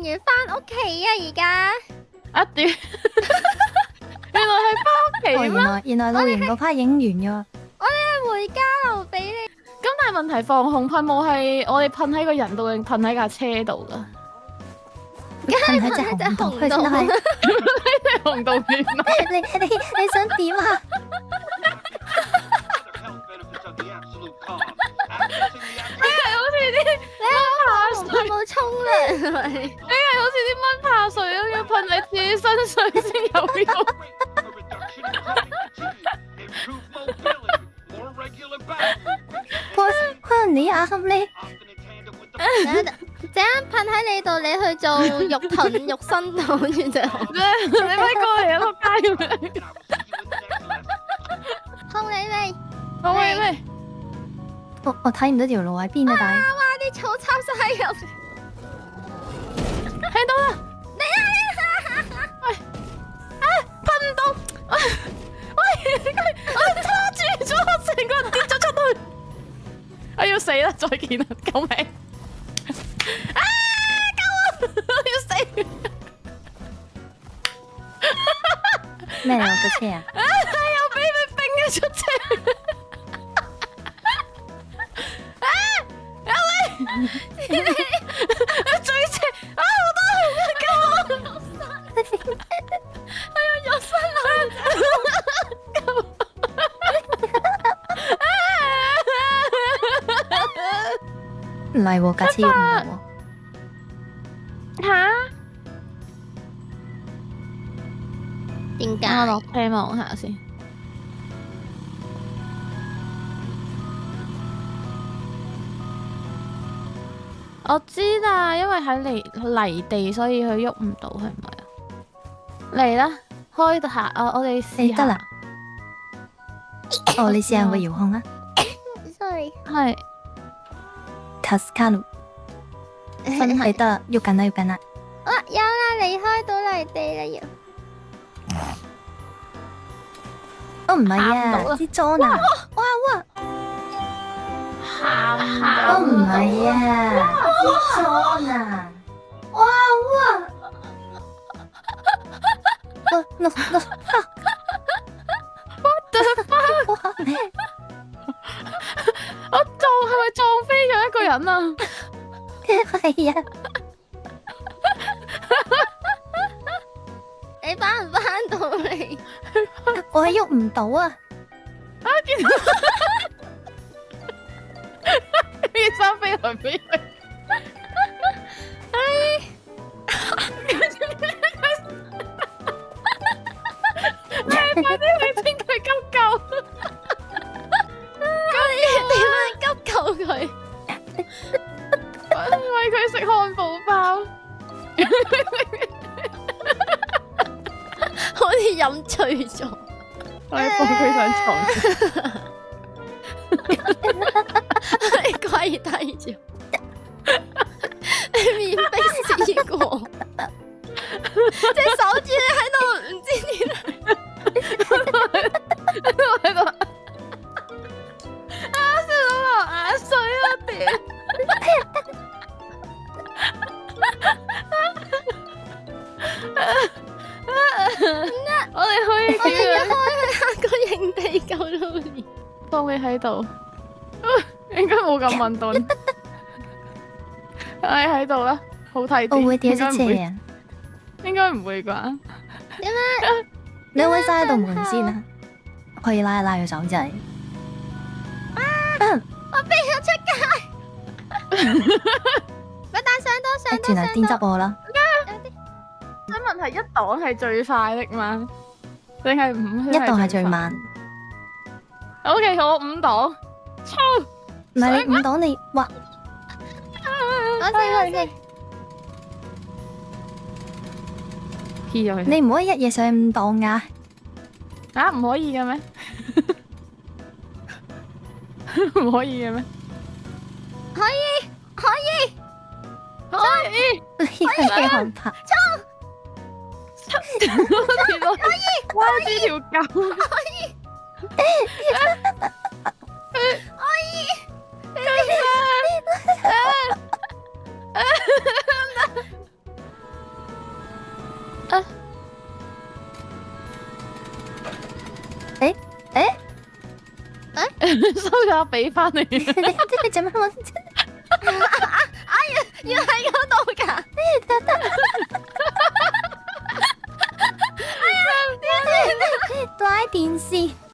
影完翻屋企啊！而家啊屌！原來係翻屋企咩？原來露營嗰 part 影完咗。我哋係回家留俾你。咁但係問題防洪噴霧係我哋噴喺個人度定噴喺架車度㗎？噴喺隻紅度，佢先係。紅道點啊？你想點啊？你冇沖涼係咪？你係好似啲蚊怕水咁，要噴你自己身上先有用。可能你啱你。陣間噴喺你度，你去做肉盾、肉身度，跟住就你咪過嚟啊！仆街咁樣。控你未？好未咩？我睇唔到條路喺邊啊！但係哇！啲草插晒入，聽到啦！你啊！喂，啊噴唔到！喂，我叉住咗，我成個人跌咗出去。我要死啦！再見啦！救命！啊！救我！我要死！咩嚟？我嘅車啊！又俾佢冰咗出車。最邪啊！好多人啊！救我！哎呀，有新唔係喎，架車喐唔到喎。吓？點解？我落車望下先。我知啦，因為喺泥地，所以佢喐唔到，係咪啊？嚟啦，開下我哋試下。得啦。哦，你試下個遙控啊。Sorry。係。Tascanu。真係得啦，喐緊啦，喐緊啦。哇，有啦，離開到泥地啦要。哦，唔係啊，啲裝啊。哇！喊哦，唔係啊，啲裝啊。哇！What the fuck？我係咪撞飛咗一個人啊？係啊。你翻唔翻到嚟？我係喐唔到啊！啊！見到件衫飛來飛去，快啲去請佢急救！點樣急救佢？餵佢食漢堡包，好似飲醉咗。我要放佢上床。你跪低咗，你面壁思過，即係守住你喺度，唔知點解。喺度啊！笑到流眼水啊！屌！我哋可以開去下個營地救到你。當你喺度，應該冇咁混沌。唉，喺度啦，好睇啲。我會掉出車啊！應該唔會啩？點解？你可以閂喺度門先啊！可以拉一拉佢手仔。我飛咗出街。咪但上到轉頭電執我啦。想問係一檔係最快的嗎？定係五？一檔係最慢。OK，我五檔。操！唔係你五檔你哇！我先。P 咗佢。你唔可以一夜上五檔噶。啊，唔可以嘅咩？唔可以嘅咩？可以。呢個係航拍。可以。哇！呢條狗。收咗俾翻你。你做乜我？原來喺嗰度㗎。